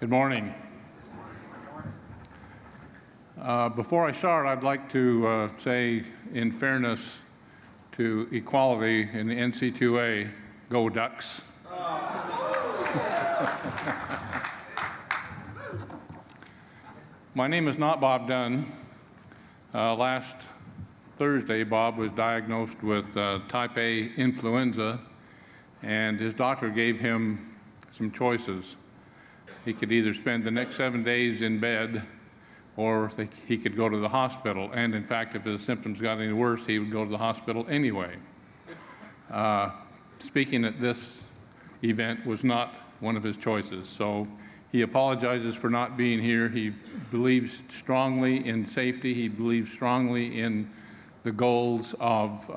Good morning. Before I start, I'd like to say, in fairness to equality in the NC2A, go Ducks. My name is not Bob Dunn. Last Thursday, Bob was diagnosed with type A influenza, and his doctor gave him some choices. He could either spend the next 7 days in bed, or he could go to the hospital. And in fact, if his symptoms got any worse, he would go to the hospital anyway. Speaking at this event was not one of his choices. So he apologizes for not being here. He believes strongly in safety. He believes strongly in the goals of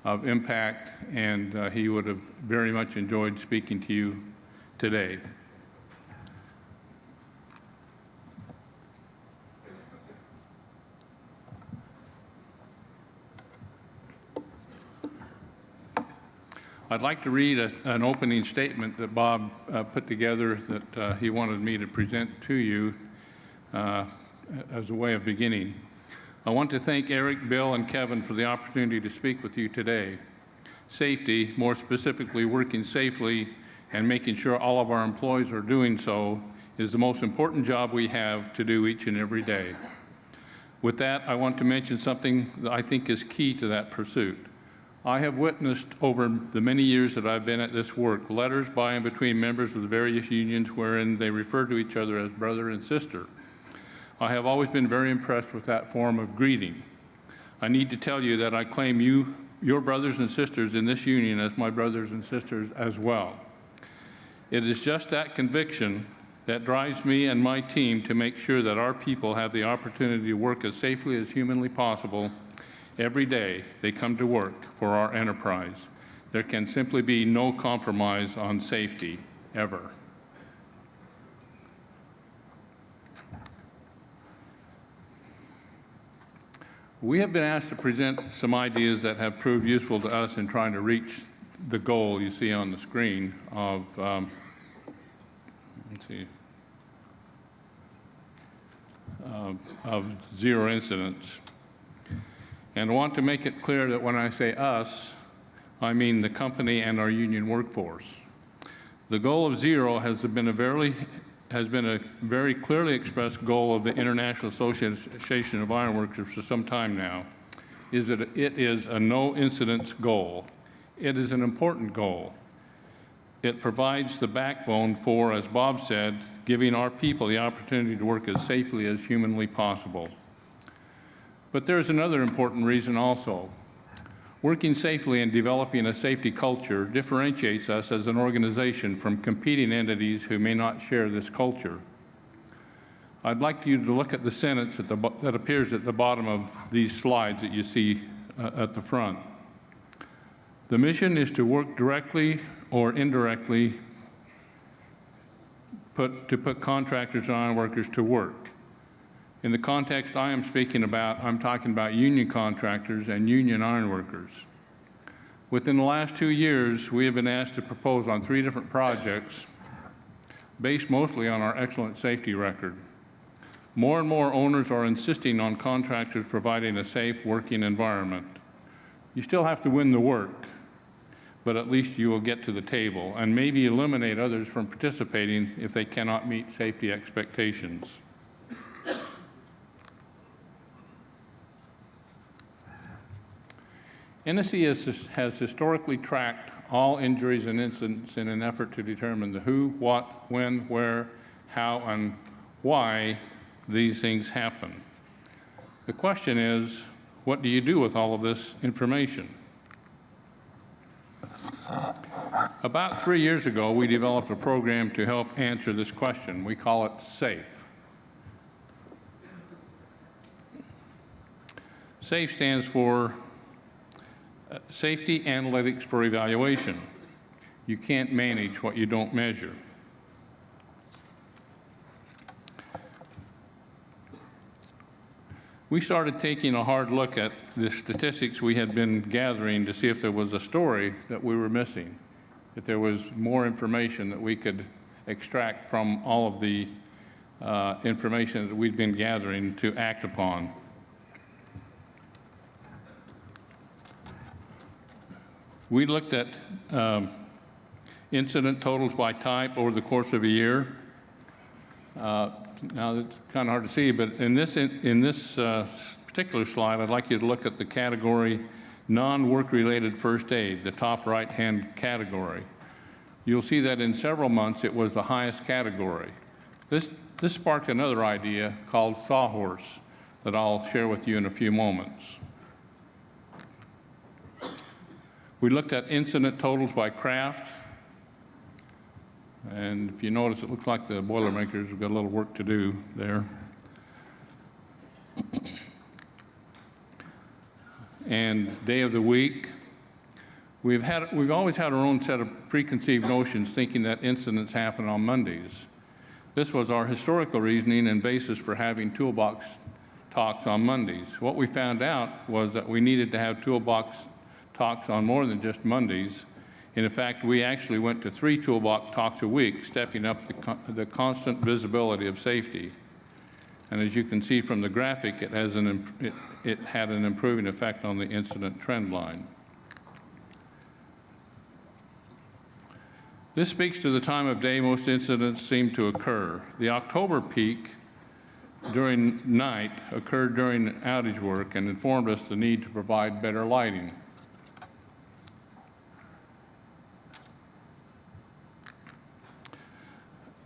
impact, and he would have very much enjoyed speaking to you today. I'd like to read an opening statement that Bob put together that he wanted me to present to you as a way of beginning. I want to thank Eric, Bill, and Kevin for the opportunity to speak with you today. Safety, more specifically working safely and making sure all of our employees are doing so, is the most important job we have to do each and every day. With that, I want to mention something that I think is key to that pursuit. I have witnessed over the many years that I've been at this work, letters by and between members of the various unions wherein they refer to each other as brother and sister. I have always been very impressed with that form of greeting. I need to tell you that I claim your brothers and sisters in this union as my brothers and sisters as well. It is just that conviction that drives me and my team to make sure that our people have the opportunity to work as safely as humanly possible. Every day they come to work for our enterprise. There can simply be no compromise on safety, ever. We have been asked to present some ideas that have proved useful to us in trying to reach the goal you see on the screen of, of zero incidents. And I want to make it clear that when I say us, I mean the company and our union workforce. The goal of zero has been a very clearly expressed goal of the International Association of Iron Workers for some time now. It is a no incidents goal. It is an important goal. It provides the backbone for, as Bob said, giving our people the opportunity to work as safely as humanly possible. But there's another important reason also. Working safely and developing a safety culture differentiates us as an organization from competing entities who may not share this culture. I'd like you to look at the sentence that appears at the bottom of these slides that you see at the front. The mission is to work directly or indirectly to put contractors and iron workers to work. In the context I am speaking about, I'm talking about union contractors and union iron workers. Within the last 2 years, we have been asked to propose on 3 different projects based mostly on our excellent safety record. More and more owners are insisting on contractors providing a safe working environment. You still have to win the work, but at least you will get to the table and maybe eliminate others from participating if they cannot meet safety expectations. NSE has historically tracked all injuries and incidents in an effort to determine the who, what, when, where, how, and why these things happen. The question is, what do you do with all of this information? About 3 years ago, we developed a program to help answer this question. We call it SAFE. SAFE stands for Safety Analytics for Evaluation. You can't manage what you don't measure. We started taking a hard look at the statistics we had been gathering to see if there was a story that we were missing, if there was more information that we could extract from all of the information that we've been gathering to act upon. We looked at incident totals by type over the course of a year. Now, it's kind of hard to see, but in this particular slide, I'd like you to look at the category non-work-related first aid, the top right-hand category. You'll see that in several months it was the highest category. This sparked another idea called Sawhorse that I'll share with you in a few moments. We looked at incident totals by craft. And if you notice, it looks like the Boilermakers have got a little work to do there. And day of the week. We've always had our own set of preconceived notions, thinking that incidents happen on Mondays. This was our historical reasoning and basis for having toolbox talks on Mondays. What we found out was that we needed to have toolbox talks on more than just Mondays. In fact, we actually went to 3 toolbox talks a week, stepping up the constant visibility of safety. And as you can see from the graphic, it had an improving effect on the incident trend line. This speaks to the time of day most incidents seem to occur. The October peak during night occurred during outage work and informed us the need to provide better lighting.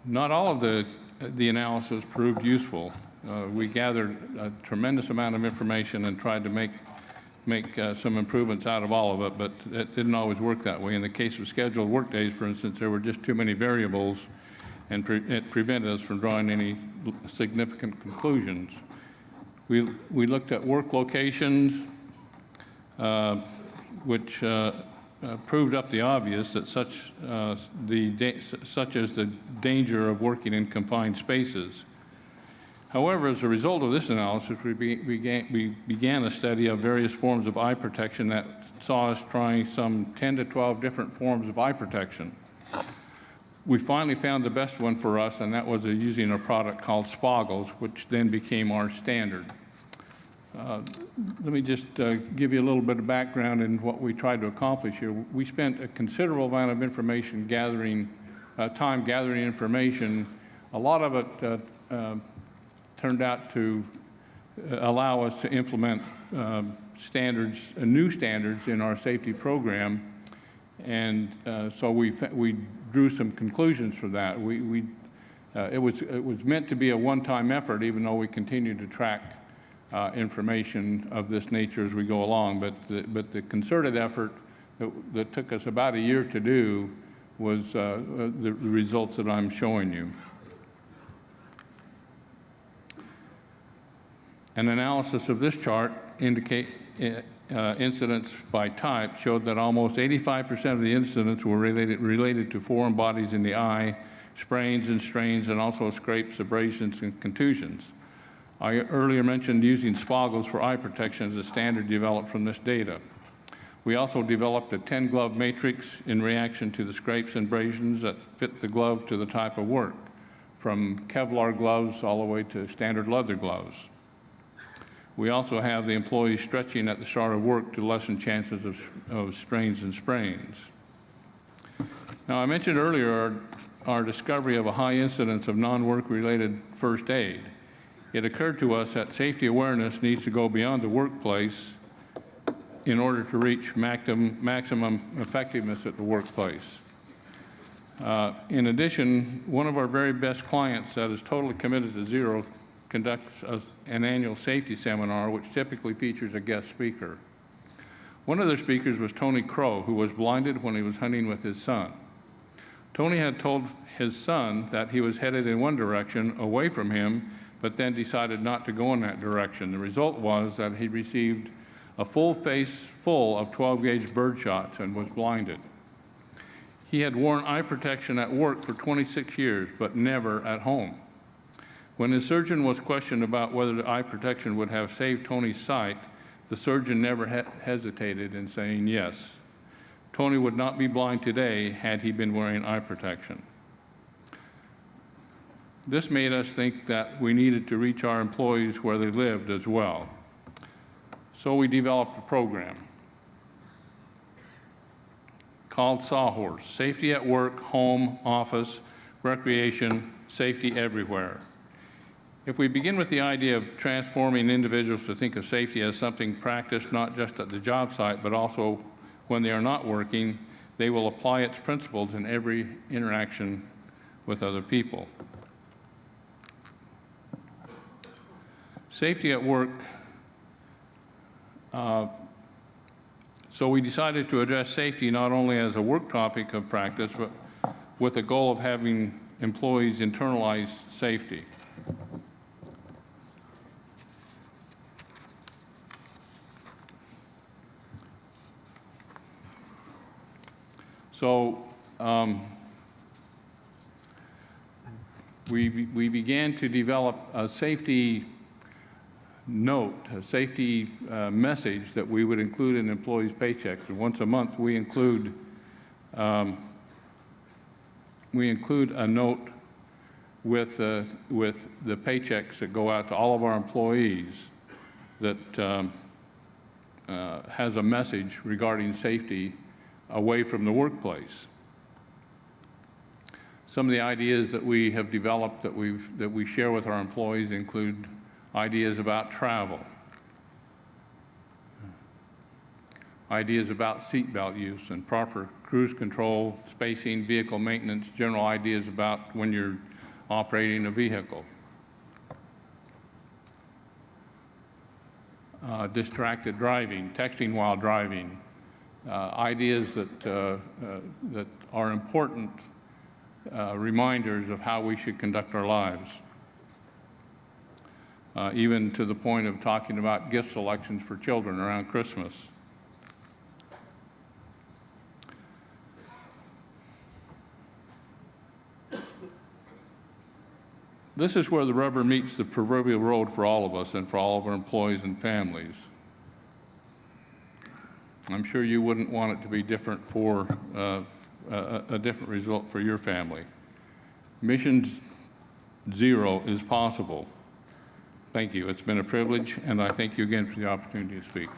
Not all of the analysis proved useful. We gathered a tremendous amount of information and tried to make some improvements out of all of it, but it didn't always work that way. In the case of scheduled work days, for instance, there were just too many variables, and it prevented us from drawing any significant conclusions. We looked at work locations, which proved up the obvious, that such as the danger of working in confined spaces. However, as a result of this analysis, we began a study of various forms of eye protection that saw us trying some 10 to 12 different forms of eye protection. We finally found the best one for us, and that was using a product called Spoggles, which then became our standard. Let me just give you a little bit of background in what we tried to accomplish here. We spent a considerable amount of information time gathering information. A lot of it turned out to allow us to implement new standards in our safety program, and so we drew some conclusions for that. It was meant to be a one-time effort, even though we continued to track information of this nature as we go along. But the concerted effort that took us about a year to do was the results that I'm showing you. An analysis of this chart incidents by type showed that almost 85% of the incidents were related to foreign bodies in the eye, sprains and strains, and also scrapes, abrasions, and contusions. I earlier mentioned using Spoggles for eye protection as a standard developed from this data. We also developed a 10-glove matrix in reaction to the scrapes and abrasions that fit the glove to the type of work, from Kevlar gloves all the way to standard leather gloves. We also have the employees stretching at the start of work to lessen chances of strains and sprains. Now, I mentioned earlier our discovery of a high incidence of non-work-related first aid. It occurred to us that safety awareness needs to go beyond the workplace in order to reach maximum effectiveness at the workplace. In addition, one of our very best clients that is totally committed to zero conducts an annual safety seminar, which typically features a guest speaker. One of the speakers was Tony Crow, who was blinded when he was hunting with his son. Tony had told his son that he was headed in one direction away from him, but then decided not to go in that direction. The result was that he received a full face full of 12-gauge bird shots and was blinded. He had worn eye protection at work for 26 years, but never at home. When his surgeon was questioned about whether the eye protection would have saved Tony's sight, the surgeon never hesitated in saying yes. Tony would not be blind today had he been wearing eye protection. This made us think that we needed to reach our employees where they lived as well. So we developed a program called Sawhorse, Safety at Work, Home, Office, Recreation, Safety Everywhere. If we begin with the idea of transforming individuals to think of safety as something practiced not just at the job site, but also when they are not working, they will apply its principles in every interaction with other people. Safety at work. So we decided to address safety not only as a work topic of practice, but with the goal of having employees internalize safety. So we began to develop a safety note, a safety message that we would include in employees' paychecks. And once a month, we include a note with the paychecks that go out to all of our employees that has a message regarding safety away from the workplace. Some of the ideas that we have developed that we share with our employees include ideas about travel, ideas about seatbelt use and proper cruise control, spacing, vehicle maintenance, general ideas about when you're operating a vehicle. Distracted driving, texting while driving, ideas that are important reminders of how we should conduct our lives. Even to the point of talking about gift selections for children around Christmas. This is where the rubber meets the proverbial road for all of us and for all of our employees and families. I'm sure you wouldn't want it to be different for a different result for your family. Mission zero is possible. Thank you. It's been a privilege, and I thank you again for the opportunity to speak.